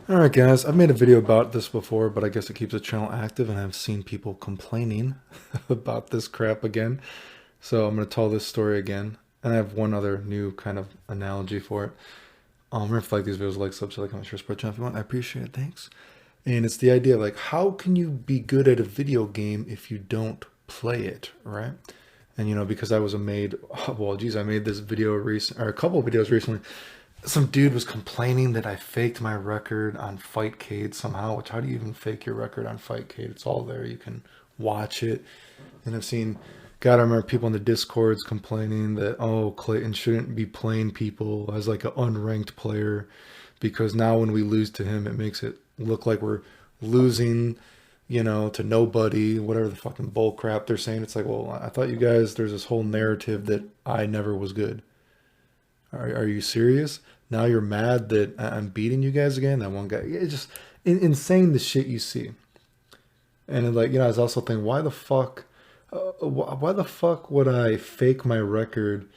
Alright guys, I've made a video about this before, but I guess it keeps the channel active and I've seen people complaining about this crap again. So I'm going to tell this story again. And I have one other new kind of analogy for it. Remember if you like these videos, like, subscribe, comment, share, spread channel if you want. I appreciate it, thanks. And it's the idea of like, how can you be good at a video game if you don't play it, right? And because I was I made this video recent, or a couple of videos recently. Some dude was complaining that I faked my record on Fightcade somehow, which how do you even fake your record on Fightcade? It's all there. You can watch it. And I've seen, God, I remember people in the Discords complaining that, oh, Clayton shouldn't be playing people as like an unranked player because now when we lose to him, it makes it look like we're losing, to nobody, whatever the fucking bull crap they're saying. It's like, well, I thought you guys, there's this whole narrative that I never was good. Are you serious? Now you're mad that I'm beating you guys again? That one guy. It's just insane the shit you see. And like, I was also thinking, why the fuck would I fake my record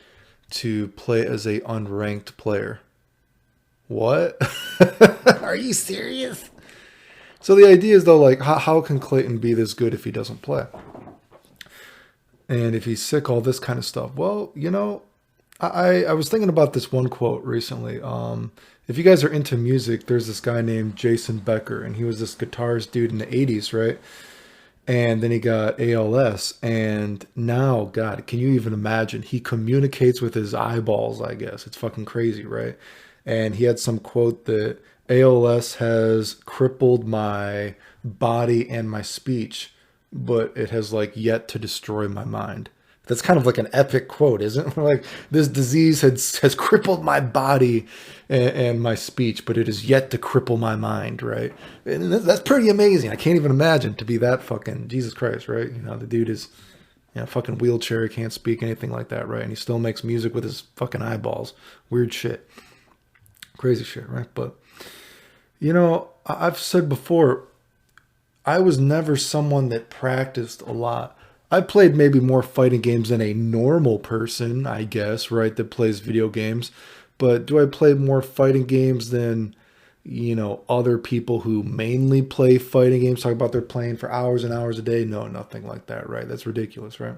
to play as a unranked player? What? Are you serious? So the idea is though, like, how can Clayton be this good if he doesn't play? And if he's sick, all this kind of stuff. Well, I was thinking about this one quote recently. If you guys are into music, there's this guy named Jason Becker, and he was this guitarist dude in the 80s, right? And then he got ALS, and now, God, can you even imagine? He communicates with his eyeballs, I guess. It's fucking crazy, right? And he had some quote that ALS has crippled my body and my speech, but it has like yet to destroy my mind. That's kind of like an epic quote, isn't it? Like, this disease has crippled my body and my speech, but it is yet to cripple my mind, right? And that's pretty amazing. I can't even imagine to be that fucking Jesus Christ, right? The dude is, fucking wheelchair, he can't speak, anything like that, right? And he still makes music with his fucking eyeballs. Weird shit. Crazy shit, right? But, I've said before, I was never someone that practiced a lot. I played maybe more fighting games than a normal person, I guess, right, that plays video games. But do I play more fighting games than, other people who mainly play fighting games, talk about they're playing for hours and hours a day? No, nothing like that, right? That's ridiculous, right?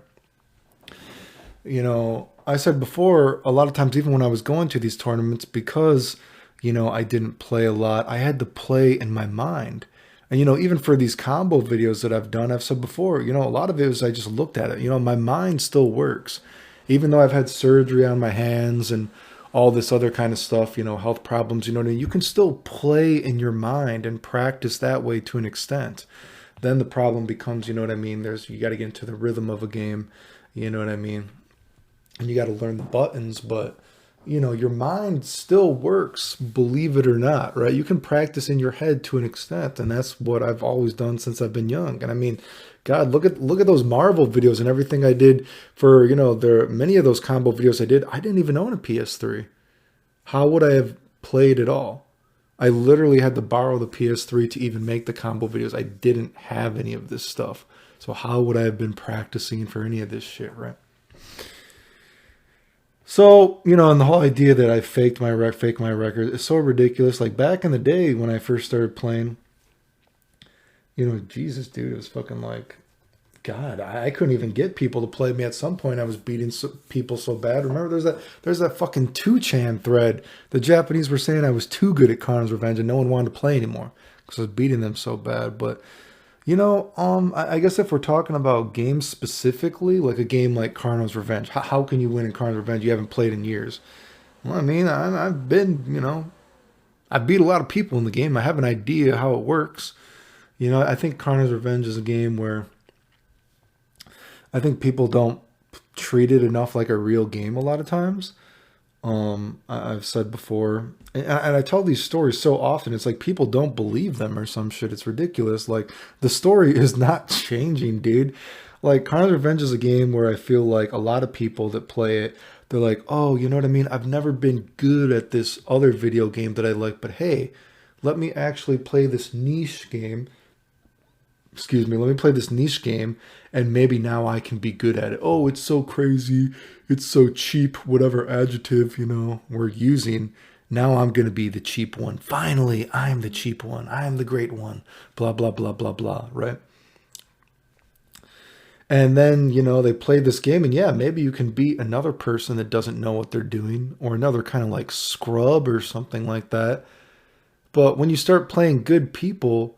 I said before, a lot of times, even when I was going to these tournaments, because, I didn't play a lot, I had to play in my mind. And, even for these combo videos that I've done, I've said before, a lot of it was I just looked at it. My mind still works. Even though I've had surgery on my hands and all this other kind of stuff, health problems, what I mean? You can still play in your mind and practice that way to an extent. Then the problem becomes, what I mean? You got to get into the rhythm of a game, you know what I mean? And you got to learn the buttons, but your mind still works, believe it or not, right? You can practice in your head to an extent, and that's what I've always done since I've been young. And I mean, God, look at those Marvel videos and everything I did for, there many of those combo videos I did. I didn't even own a PS3. How would I have played at all? I literally had to borrow the PS3 to even make the combo videos. I didn't have any of this stuff. So how would I have been practicing for any of this shit, right? So, and the whole idea that I fake my record is so ridiculous. Like back in the day when I first started playing, Jesus, dude, it was fucking like, God, I couldn't even get people to play me. At some point, I was beating people so bad. Remember, there's that fucking 2chan thread. The Japanese were saying I was too good at Karn's Revenge and no one wanted to play anymore because I was beating them so bad. But I guess if we're talking about games specifically, like a game like Karnov's Revenge, how can you win in Karnov's Revenge? You haven't played in years. Well, I mean, I've been, I beat a lot of people in the game. I have an idea how it works. I think Karnov's Revenge is a game where I think people don't treat it enough like a real game a lot of times. I've said before, and I tell these stories so often, it's like people don't believe them or some shit. It's ridiculous. Like, the story is not changing, dude. Like, Karn's Revenge is a game where I feel like a lot of people that play it, they're like, oh, you know what I mean? I've never been good at this other video game that I like, but hey, let me actually play this niche game. Excuse me, let me play this niche game and maybe now I can be good at it. Oh, it's so crazy. It's so cheap, whatever adjective, we're using. Now I'm going to be the cheap one. Finally, I'm the cheap one. I'm the great one. Blah, blah, blah, blah, blah, right? And then, they play this game, and yeah, maybe you can beat another person that doesn't know what they're doing, or another kind of like scrub or something like that. But when you start playing good people,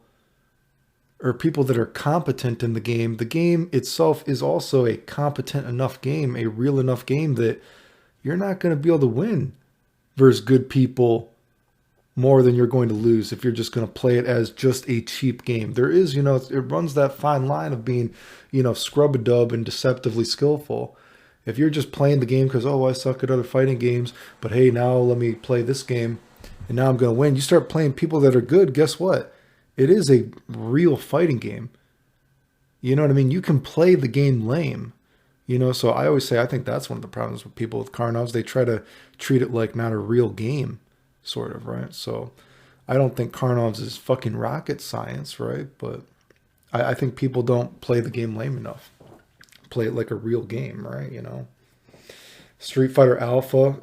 or people that are competent in the game itself is also a competent enough game, a real enough game that you're not going to be able to win versus good people more than you're going to lose if you're just going to play it as just a cheap game. There is, it runs that fine line of being, scrub-a-dub and deceptively skillful. If you're just playing the game because, I suck at other fighting games, but hey, now let me play this game and now I'm going to win. You start playing people that are good, guess what? It is a real fighting game. You know what I mean? You can play the game lame. So I always say I think that's one of the problems with people with Karnovs. They try to treat it like not a real game, sort of, right? So I don't think Karnovs is fucking rocket science, right? But I think people don't play the game lame enough. Play it like a real game, right? Street Fighter Alpha,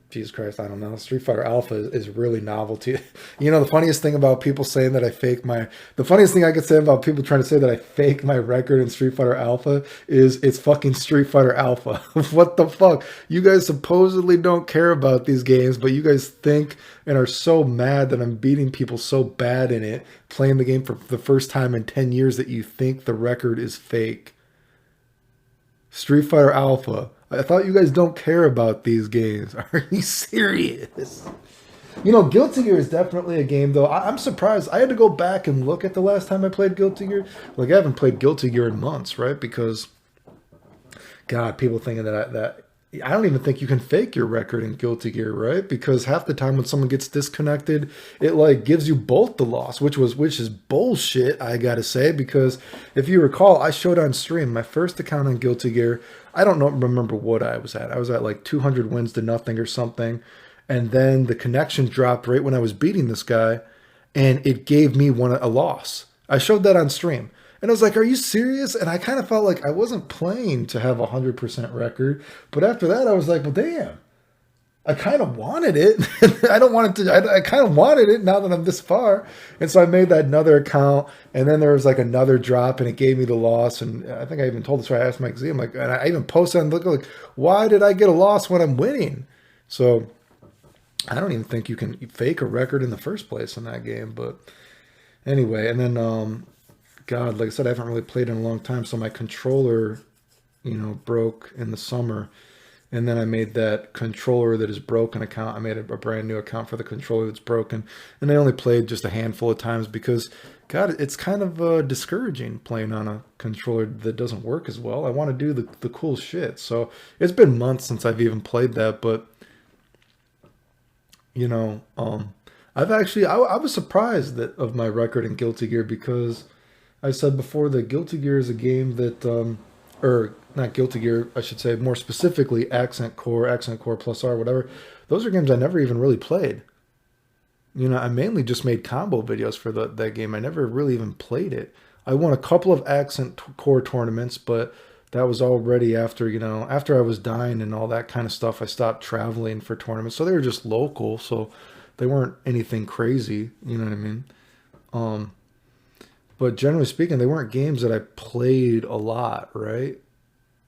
Jesus Christ, I don't know. Street Fighter Alpha is really novelty. The funniest thing about people saying that the funniest thing I could say about people trying to say that I fake my record in Street Fighter Alpha is it's fucking Street Fighter Alpha. What the fuck? You guys supposedly don't care about these games, but you guys think and are so mad that I'm beating people so bad in it, playing the game for the first time in 10 years that you think the record is fake. Street Fighter Alpha. I thought you guys don't care about these games. Are you serious? Guilty Gear is definitely a game, though. I'm surprised. I had to go back and look at the last time I played Guilty Gear. Like, I haven't played Guilty Gear in months, right? Because, God, people thinking that I don't even think you can fake your record in Guilty Gear, right? Because half the time when someone gets disconnected, it like gives you both the loss, which is bullshit, I gotta say. Because if you recall, I showed on stream my first account on Guilty Gear. I don't remember what I was at. I was at like 200 wins to nothing or something. And then the connection dropped right when I was beating this guy, and it gave me a loss. I showed that on stream. And I was like, are you serious? And I kind of felt like I wasn't playing to have a 100% record. But after that, I was like, well, damn. I kind of wanted it. I kind of wanted it now that I'm this far. And so I made that another account. And then there was like another drop and it gave me the loss. And I think I even told this, I asked Mike Z, I'm like, and I even posted and look like, why did I get a loss when I'm winning? So I don't even think you can fake a record in the first place in that game. But anyway, and then, God, like I said, I haven't really played in a long time. So my controller, broke in the summer. And then I made that controller that is broken account. I made a brand new account for the controller that's broken. And I only played just a handful of times because, God, it's kind of discouraging playing on a controller that doesn't work as well. I want to do the cool shit. So it's been months since I've even played that. But, I've actually, I was surprised of my record in Guilty Gear because I said before that Guilty Gear is a game that, or not Guilty Gear, I should say, more specifically Accent Core Plus R, whatever. Those are games I never even really played. I mainly just made combo videos for that game. I never really even played it. I won a couple of Accent Core tournaments, but that was already after, after I was dying and all that kind of stuff. I stopped traveling for tournaments. So they were just local, so they weren't anything crazy, you know what I mean? But generally speaking, they weren't games that I played a lot, right?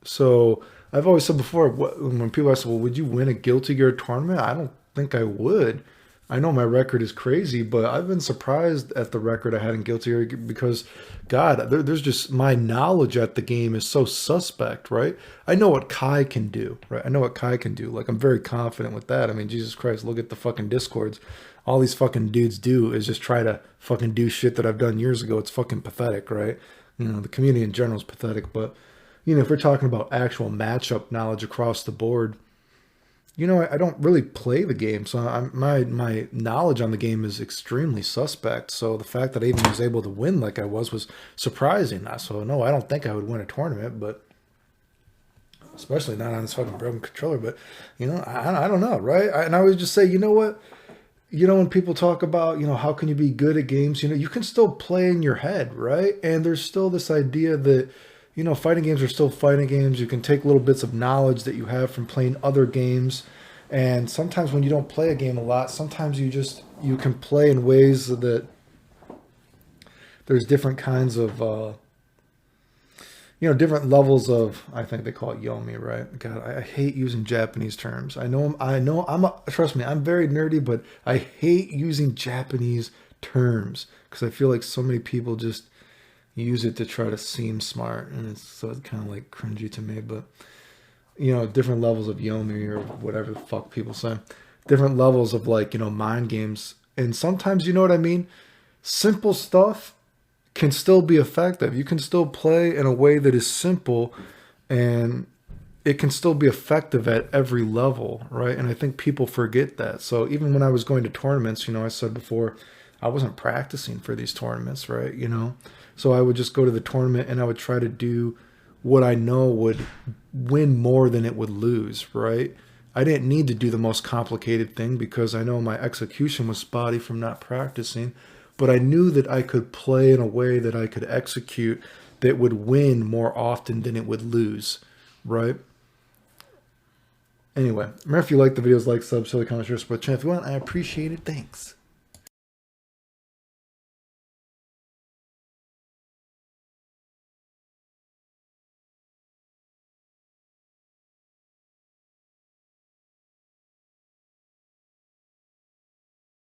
So I've always said before, when people ask, well, would you win a Guilty Gear tournament? I don't think I would. I know my record is crazy, but I've been surprised at the record I had in Guilty Gear because, God, there's just, my knowledge at the game is so suspect, right? I know what Kai can do, right? I know what Kai can do. Like, I'm very confident with that. I mean, Jesus Christ, look at the fucking Discords. All these fucking dudes do is just try to fucking do shit that I've done years ago. It's fucking pathetic, right? The community in general is pathetic, but if we're talking about actual matchup knowledge across the board, I don't really play the game, so my knowledge on the game is extremely suspect. So the fact that I even was able to win like I was surprising. So no, I don't think I would win a tournament, but especially not on this fucking broken controller. But I don't know, right? And I always just say, you know what? When people talk about, how can you be good at games? You can still play in your head, right? And there's still this idea that fighting games are still fighting games. You can take little bits of knowledge that you have from playing other games And sometimes when you don't play a game a lot, sometimes you can play in ways that there's different kinds of different levels of, I think they call it yomi, right? God, I hate using Japanese terms. Trust me, I'm very nerdy, but I hate using Japanese terms because I feel like so many people just use it to try to seem smart, and it's kind of like cringy to me. But different levels of yomi or whatever the fuck people say, different levels of like mind games, and sometimes you know what I mean. Simple stuff can still be effective. You can still play in a way that is simple, and it can still be effective at every level, right? And I think people forget that. So even when I was going to tournaments, I said before, I wasn't practicing for these tournaments, right? So I would just go to the tournament and I would try to do what I know would win more than it would lose, right? I didn't need to do the most complicated thing because I know my execution was spotty from not practicing, but I knew that I could play in a way that I could execute that would win more often than it would lose, right? Anyway, remember, if you like the videos, like, sub, share, comment, share, support the channel if you want. I appreciate it. Thanks.